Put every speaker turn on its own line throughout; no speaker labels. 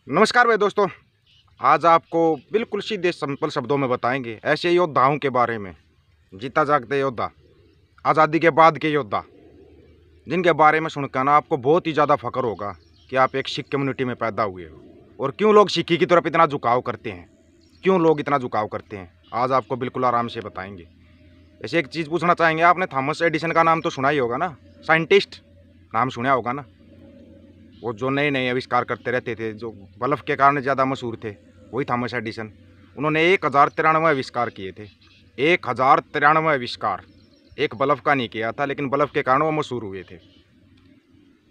नमस्कार भाई दोस्तों। आज आपको बिल्कुल सीधे सिंपल शब्दों में बताएंगे ऐसे योद्धाओं के बारे में, जीता जागते योद्धा, आज़ादी के बाद के योद्धा, जिनके बारे में सुनकर ना आपको बहुत ही ज़्यादा फ़ख्र होगा कि आप एक सिख कम्युनिटी में पैदा हुए हो और क्यों लोग सिक्की की तरफ इतना झुकाव करते हैं, क्यों लोग इतना झुकाव करते हैं। आज आपको बिल्कुल आराम से बताएंगे। ऐसे एक चीज़ पूछना चाहेंगे, आपने थॉमस एडिसन का नाम तो सुना ही होगा ना, साइंटिस्ट नाम सुना होगा ना। वो जो नए नए आविष्कार करते रहते थे, जो बल्ब के कारण ज़्यादा मशहूर थे, वही थॉमस एडिसन। उन्होंने 1093 आविष्कार किए थे। 1093 आविष्कार, एक बल्ब का नहीं किया था, लेकिन बल्ब के कारण वो मशहूर हुए थे।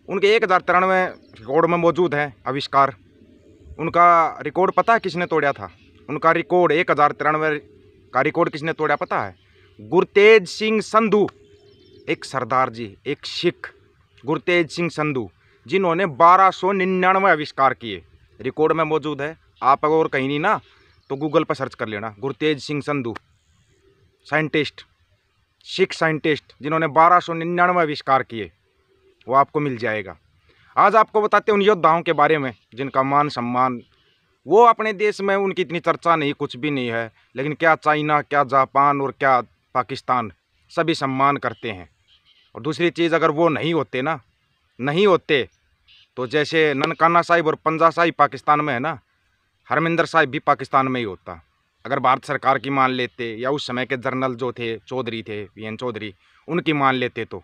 उनके 1093 रिकॉर्ड में मौजूद है आविष्कार। उनका रिकॉर्ड पता है किसने तोड़ा था? उनका रिकॉर्ड 1093 का रिकॉर्ड किसने तोड़ा पता है? गुरतेज सिंह संधू, एक सरदार जी, एक सिख, गुरतेज सिंह संधू, जिन्होंने 1299 आविष्कार किए। रिकॉर्ड में मौजूद है। आप अगर कहीं नहीं ना तो गूगल पर सर्च कर लेना, गुरतेज सिंह संधू, साइंटिस्ट, सिख साइंटिस्ट, जिन्होंने 1299 आविष्कार किए, वो आपको मिल जाएगा। आज आपको बताते हैं उन योद्धाओं के बारे में जिनका मान सम्मान, वो अपने देश में उनकी इतनी चर्चा नहीं, कुछ भी नहीं है, लेकिन क्या चाइना, क्या जापान और क्या पाकिस्तान, सभी सम्मान करते हैं। और दूसरी चीज़, अगर वो नहीं होते ना, नहीं होते तो जैसे ननकाना साहिब और पंजा साहिब पाकिस्तान में है ना, हरमिंदर साहिब भी पाकिस्तान में ही होता। अगर भारत सरकार की मान लेते या उस समय के जनरल जो थे, चौधरी थे, वीएन चौधरी, उनकी मान लेते तो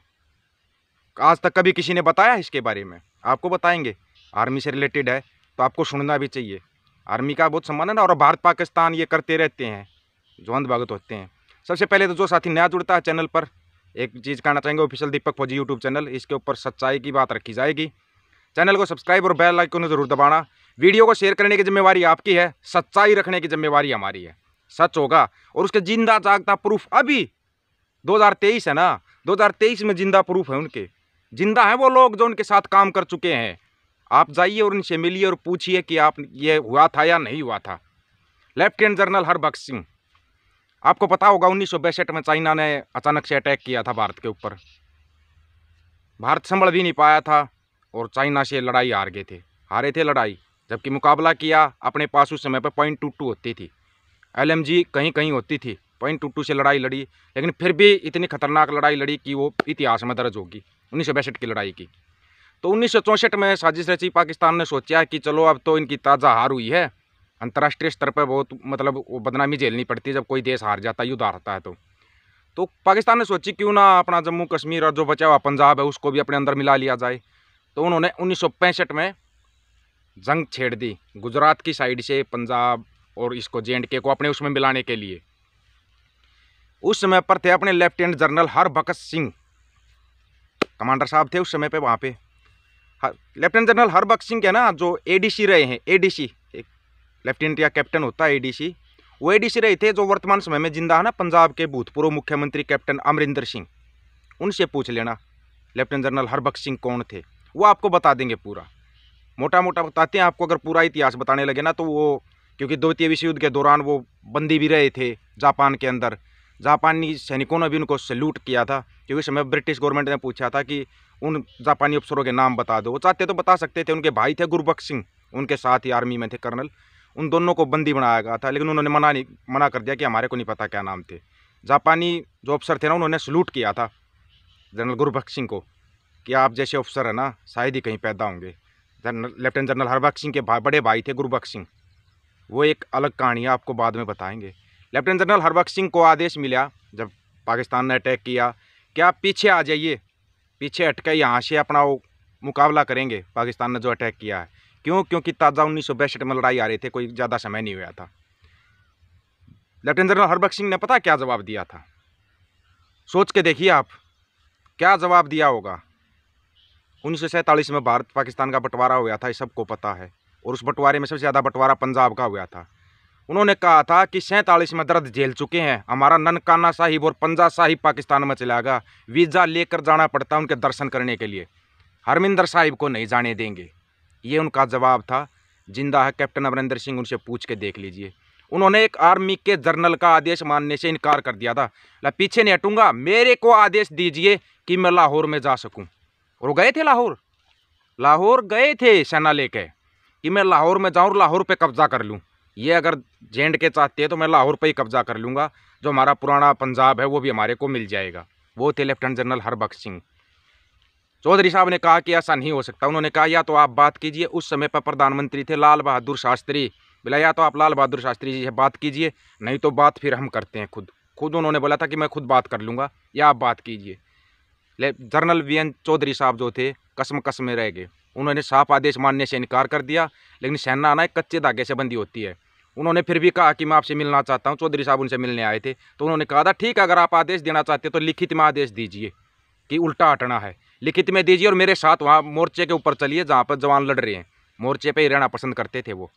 आज तक कभी किसी ने बताया इसके बारे में? आपको बताएंगे। आर्मी से रिलेटेड है तो आपको सुनना भी चाहिए। आर्मी का बहुत सम्मान है ना, और भारत पाकिस्तान ये करते रहते हैं, जो अंधभगत होते हैं। सबसे पहले तो जो साथी नया जुड़ता है चैनल पर, एक चीज़ कहना चाहेंगे, ऑफिशियल दीपक फौजी यूट्यूब चैनल, इसके ऊपर सच्चाई की बात रखी जाएगी। चैनल को सब्सक्राइब और बेल आइकन जरूर दबाना। वीडियो को शेयर करने की जिम्मेवारी आपकी है, सच्चाई रखने की जिम्मेवारी हमारी है। सच होगा और उसके जिंदा जागता प्रूफ अभी 2023 है ना, 2023 में जिंदा प्रूफ है उनके। जिंदा है वो लोग जो उनके साथ काम कर चुके हैं। आप जाइए और उनसे मिलिए और पूछिए कि आप ये हुआ था या नहीं हुआ था। लेफ्टिनेंट जनरल हरबख्श सिंह, आपको पता होगा 1962 में चाइना ने अचानक से अटैक किया था भारत के ऊपर। भारत संभल भी नहीं पाया था और चाइना से लड़ाई हारे थे लड़ाई। जबकि मुकाबला किया, अपने पास उस समय पर .22 होती थी, LMG कहीं कहीं होती थी, .22 से लड़ाई लड़ी, लेकिन फिर भी इतनी खतरनाक लड़ाई लड़ी कि वो इतिहास में दर्ज होगी, 1962 की लड़ाई की। तो 1964 में साजिश रची। पाकिस्तान ने सोचा कि चलो अब तो इनकी ताज़ा हार हुई है, अंतर्राष्ट्रीय स्तर पर बहुत मतलब वो बदनामी झेलनी पड़ती है जब कोई देश हार जाता है, युद्ध हारता है। तो पाकिस्तान ने सोची क्यों ना अपना जम्मू कश्मीर और जो बचा हुआ पंजाब है उसको भी अपने अंदर मिला लिया जाए। तो उन्होंने 1965 में जंग छेड़ दी गुजरात की साइड से, पंजाब और इसको JNK को अपने उसमें मिलाने के लिए। उस समय पर थे अपने lieutenant general Harbakhsh Singh, commander साहब थे उस समय पे वहाँ पे। लेफ्टिनेंट जनरल हरबख्श सिंह के ना जो ADC रहे हैं, ADC एक लेफ्टिनेंट या कैप्टन होता है ADC, वो ADC रहे थे जो वर्तमान समय में जिंदा है ना, पंजाब के भूतपूर्व मुख्यमंत्री कैप्टन अमरिंदर सिंह। उनसे पूछ लेना लेफ्टिनेंट जनरल हरबख्श सिंह कौन थे, वो आपको बता देंगे। पूरा मोटा मोटा बताते हैं आपको। अगर पूरा इतिहास बताने लगे ना तो वो, क्योंकि द्वितीय विश्व युद्ध के दौरान वो बंदी भी रहे थे जापान के अंदर। जापानी सैनिकों ने भी उनको सैल्यूट किया था, क्योंकि उस समय ब्रिटिश गवर्नमेंट ने पूछा था कि उन जापानी अफसरों के नाम बता दो। वो चाहते तो बता सकते थे। उनके भाई थे गुरबख्श सिंह, उनके साथ ही आर्मी में थे कर्नल। उन दोनों को बंदी बनाया गया था, लेकिन उन्होंने मना कर दिया कि हमारे को नहीं पता क्या नाम थे। जापानी जो अफसर थे ना, उन्होंने सैल्यूट किया था जनरल गुरबख्श सिंह को कि आप जैसे अफसर है ना शायद ही कहीं पैदा होंगे। लेफ्टिनेंट जनरल हरबख्श सिंह के बड़े भाई थे गुरबख्श सिंह, वो एक अलग कहानी है, आपको बाद में बताएंगे। लेफ्टिनेंट जनरल हरबख्श सिंह को आदेश मिला जब पाकिस्तान ने अटैक किया कि आप पीछे आ जाइए, पीछे हटकर यहाँ से अपना वो मुकाबला करेंगे पाकिस्तान ने जो अटैक किया है। क्यों? क्योंकि ताज़ा 1962 में लड़ाई आ रही थे, कोई ज़्यादा समय नहीं हुआ था। लेफ्टिनेंट जनरल हरबख्श सिंह ने पता क्या जवाब दिया था? सोच के देखिए आप क्या जवाब दिया होगा। 1947 में भारत पाकिस्तान का बंटवारा हुआ था, ये सबको पता है, और उस बंटवारे में सबसे ज़्यादा बंटवारा पंजाब का हुआ था। उन्होंने कहा था कि 47 में दर्द झेल चुके हैं, हमारा ननकाना साहिब और पंजा साहिब पाकिस्तान में चला गया, वीज़ा लेकर जाना पड़ता उनके दर्शन करने के लिए, हरमिंदर साहिब को नहीं जाने देंगे। ये उनका जवाब था। जिंदा है कैप्टन अमरिंदर सिंह, उनसे पूछ के देख लीजिए। उन्होंने एक आर्मी के जनरल का आदेश मानने से इनकार कर दिया था। पीछे नहीं हटूंगा, मेरे को आदेश दीजिए कि मैं लाहौर में जा सकूं। और गए थे लाहौर, लाहौर गए थे सेना लेके। कि मैं लाहौर में जाऊँ और लाहौर पे कब्जा कर लूँ। ये अगर J&K चाहते हैं तो मैं लाहौर पे ही कब्जा कर लूँगा, जो हमारा पुराना पंजाब है वो भी हमारे को मिल जाएगा। वो थे लेफ्टिनेंट जनरल हरबख्श सिंह। चौधरी साहब ने कहा कि ऐसा नहीं हो सकता। उन्होंने कहा या तो आप बात कीजिए, उस समय पर प्रधानमंत्री थे लाल बहादुर शास्त्री। बोला या तो आप लाल बहादुर शास्त्री जी से बात कीजिए, नहीं तो बात फिर हम करते हैं खुद उन्होंने बोला था कि मैं खुद बात कर लूँगा या आप बात कीजिए। जनरल VN चौधरी साहब जो थे कसम में रह गए। उन्होंने साफ आदेश मानने से इनकार कर दिया, लेकिन सेना ना एक कच्चे धागे से बंधी होती है। उन्होंने फिर भी कहा कि मैं आपसे मिलना चाहता हूँ। चौधरी साहब उनसे मिलने आए थे तो उन्होंने कहा था ठीक है, अगर आप आदेश देना चाहते हो तो लिखित में आदेश दीजिए कि उल्टा हटना है, लिखित में दीजिए और मेरे साथ वहाँ मोर्चे के ऊपर चलिए जहाँ पर जवान लड़ रहे हैं। मोर्चे पे ही रहना पसंद करते थे वो।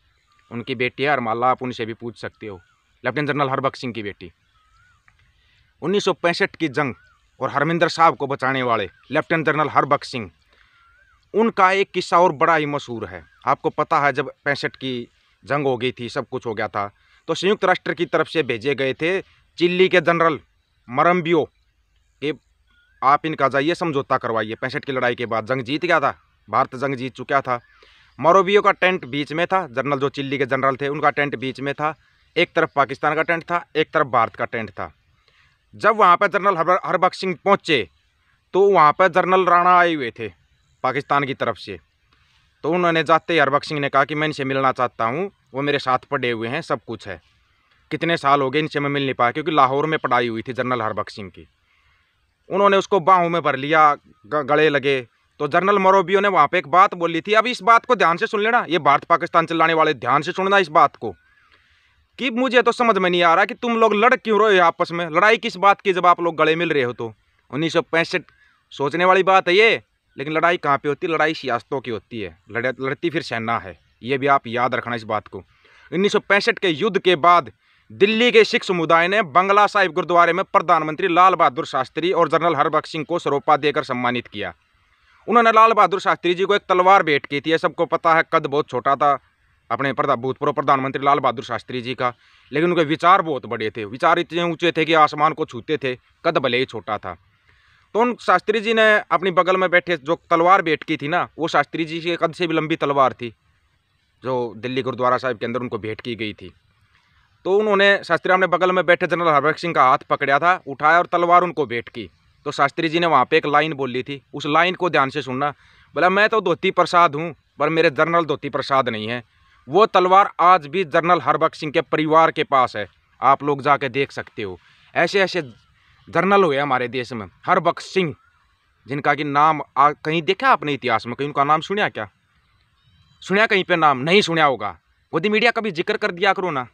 उनकी बेटी है हरमाला, आप उनसे भी पूछ सकते हो, लेफ्टिनेंट जनरल हरबख्श सिंह की बेटी। 1965 की जंग और हरमिंदर साहब को बचाने वाले लेफ्टिनेंट जनरल हरबख्श सिंह, उनका एक किस्सा और बड़ा ही मशहूर है। आपको पता है जब 65 की जंग हो गई थी, सब कुछ हो गया था, तो संयुक्त राष्ट्र की तरफ से भेजे गए थे चिल्ली के जनरल मरम्बियो कि आप इनका जाइए समझौता करवाइए। 65 की लड़ाई के बाद जंग जीत गया था, भारत जंग जीत चुका था। मोरबियो का टेंट बीच में था, जनरल जो चिल्ली के जनरल थे उनका टेंट बीच में था। एक तरफ पाकिस्तान का टेंट था, एक तरफ भारत का टेंट था। जब वहाँ पर जनरल हरबख्श सिंह पहुँचे तो वहाँ पर जनरल राणा आए हुए थे पाकिस्तान की तरफ से। तो उन्होंने जाते ही हरबख्श सिंह ने कहा कि मैं इनसे मिलना चाहता हूँ, वो मेरे साथ पढ़े हुए हैं, सब कुछ है। कितने साल हो गए इनसे मैं मिल नहीं पाया, क्योंकि लाहौर में पढ़ाई हुई थी जनरल हरबख्श सिंह की। उन्होंने उसको बाहों में भर लिया, गले लगे। तो जनरल मोरबियो ने वहाँ पे एक बात बोली थी, अब इस बात को ध्यान से सुन लेना, ये भारत पाकिस्तान चलाने वाले ध्यान से सुनना इस बात को, कि मुझे तो समझ में नहीं आ रहा कि तुम लोग लड़ क्यों रहे हो आपस में, लड़ाई किस बात की जब आप लोग गले मिल रहे हो। तो 1965 सोचने वाली बात है ये, लेकिन लड़ाई कहाँ पे होती है, लड़ाई सियासतों की होती है, लड़ती फिर सेना है, ये भी आप याद रखना इस बात को। 1965 के युद्ध के बाद दिल्ली के सिख समुदाय ने बंगला साहिब गुरुद्वारे में प्रधानमंत्री लाल बहादुर शास्त्री और जनरल हरबख्श सिंह को सरोपा देकर सम्मानित किया। उन्होंने लाल बहादुर शास्त्री जी को एक तलवार भेंट की थी। सबको पता है कद बहुत छोटा था अपने भूतपूर्व प्रधानमंत्री लाल बहादुर शास्त्री जी का, लेकिन उनके विचार बहुत बड़े थे। विचार इतने ऊंचे थे कि आसमान को छूते थे, कद भले ही छोटा था। तो उन शास्त्री जी ने अपनी बगल में बैठे जो तलवार भेंट की थी ना, वो शास्त्री जी के कद से भी लंबी तलवार थी, जो दिल्ली गुरुद्वारा साहिब के अंदर उनको भेंट की गई थी। तो उन्होंने शास्त्री साहब ने बगल में बैठे जनरल हरबख्श सिंह का हाथ पकड़ा था, उठाया और तलवार उनको भेंट की। तो शास्त्री जी ने वहाँ पे एक लाइन बोली थी, उस लाइन को ध्यान से सुनना। बोला मैं तो धोती प्रसाद हूँ, पर मेरे जनरल धोती प्रसाद नहीं है। वो तलवार आज भी जनरल हरबख्श सिंह के परिवार के पास है, आप लोग जाके देख सकते हो। ऐसे ऐसे जनरल हुए हमारे देश में, हरबख्श सिंह, जिनका कि नाम कहीं देखा आपने इतिहास में, कहीं उनका नाम सुना क्या? सुना कहीं पे नाम? नहीं सुना होगा। मोदी मीडिया कभी जिक्र कर दिया करो ना,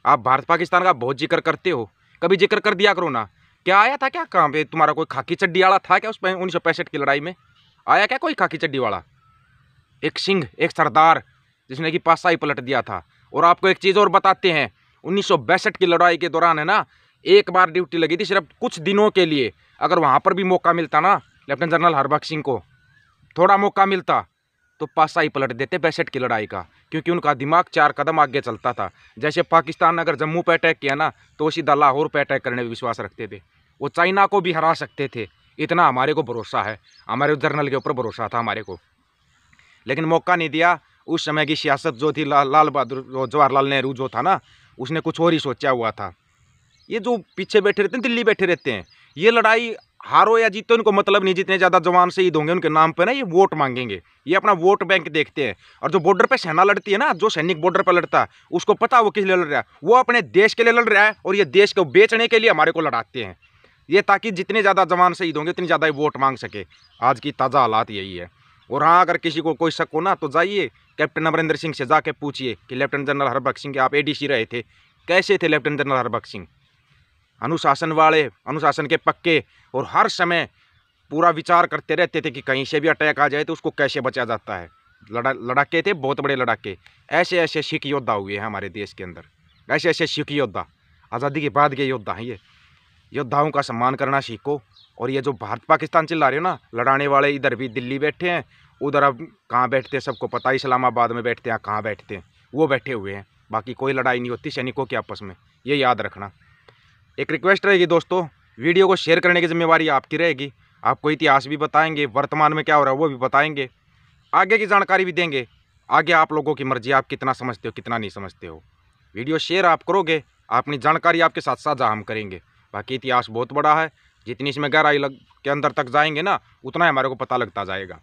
आप भारत पाकिस्तान का बहुत जिक्र करते हो, कभी जिक्र कर दिया करो ना। क्या आया था क्या, कहाँ पे तुम्हारा कोई खाकी चड्डी वाला था क्या उस 1965 की लड़ाई में? आया क्या कोई खाकी चड्डी वाला? एक सिंह, एक सरदार, जिसने कि पासा ही पलट दिया था। और आपको एक चीज़ और बताते हैं, 1962 की लड़ाई के दौरान है ना, एक बार ड्यूटी लगी थी सिर्फ कुछ दिनों के लिए। अगर वहाँ पर भी मौका मिलता ना लेफ्टिनेंट जनरल हरबख्श सिंह को, थोड़ा मौका मिलता तो पासा ही पलट देते 62 की लड़ाई का, क्योंकि उनका दिमाग 4 कदम आगे चलता था। जैसे पाकिस्तान ने अगर जम्मू पे अटैक किया ना, तो वो सीधा लाहौर पे अटैक करने में विश्वास रखते थे। वो चाइना को भी हरा सकते थे, इतना हमारे को भरोसा है, हमारे जनरल के ऊपर भरोसा था हमारे को। लेकिन मौका नहीं दिया। उस समय की सियासत जो थी, लाल बहादुर जवाहरलाल नेहरू जो था ना, उसने कुछ और ही सोचा हुआ था। ये जो पीछे बैठे रहते हैं, दिल्ली बैठे रहते हैं, ये लड़ाई हारो या जीतो इनको मतलब नहीं। जितने ज़्यादा जवान शहीद होंगे उनके नाम पे ना ये वोट मांगेंगे, ये अपना वोट बैंक देखते हैं। और जो बॉर्डर पे सेना लड़ती है ना, जो सैनिक बॉर्डर पे लड़ता है, उसको पता वो किस लिए लड़ रहा है, वो अपने देश के लिए लड़ रहा है, और ये देश को बेचने के लिए हमारे को लड़ाते हैं ये, ताकि जितने ज़्यादा जवान शहीद होंगे उतनी ज़्यादा वोट मांग सके। आज की ताज़ा हालात यही है। और हाँ, अगर किसी को कोई शक हो ना, तो जाइए कैप्टन अमरिंदर सिंह से जाके पूछिए कि लेफ्टिनेंट जनरल हरबख्श सिंह के आप ADC रहे थे, कैसे थे लेफ्टिनेंट जनरल हरबख्श सिंह? अनुशासन वाले, अनुशासन के पक्के, और हर समय पूरा विचार करते रहते थे कि कहीं से भी अटैक आ जाए तो उसको कैसे बचा जाता है। लड़ाके थे, बहुत बड़े लड़ाके। ऐसे ऐसे सिख योद्धा हुए हैं हमारे देश के अंदर, ऐसे ऐसे सिख योद्धा, आज़ादी के बाद के योद्धा हैं ये। योद्धाओं का सम्मान करना सीखो। और ये जो भारत पाकिस्तान चिल्ला रहे हो ना, लड़ाने वाले इधर भी दिल्ली बैठे हैं, उधर अब कहाँ बैठते हैं सबको पता है, इस्लामाबाद में बैठते हैं, कहाँ बैठते हैं वो बैठे हुए हैं। बाकी कोई लड़ाई नहीं होती सैनिकों के आपस में, ये याद रखना। एक रिक्वेस्ट रहेगी दोस्तों, वीडियो को शेयर करने की जिम्मेवारी आपकी रहेगी। आपको इतिहास भी बताएंगे, वर्तमान में क्या हो रहा है वो भी बताएंगे, आगे की जानकारी भी देंगे। आगे आप लोगों की मर्जी, आप कितना समझते हो कितना नहीं समझते हो। वीडियो शेयर आप करोगे, अपनी जानकारी आपके साथ साझा हम करेंगे। बाकी इतिहास बहुत बड़ा है, जितनी इसमें गहराई के अंदर तक जाएंगे ना, उतना ही हमारे को पता लगता जाएगा।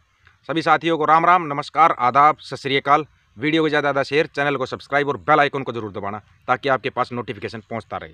सभी साथियों को राम राम, नमस्कार, आदाब, सत श्री अकाल। वीडियो को ज़्यादा शेयर, चैनल को सब्सक्राइब और बेल आइकन को जरूर दबाना, ताकि आपके पास नोटिफिकेशन पहुंचता रहे।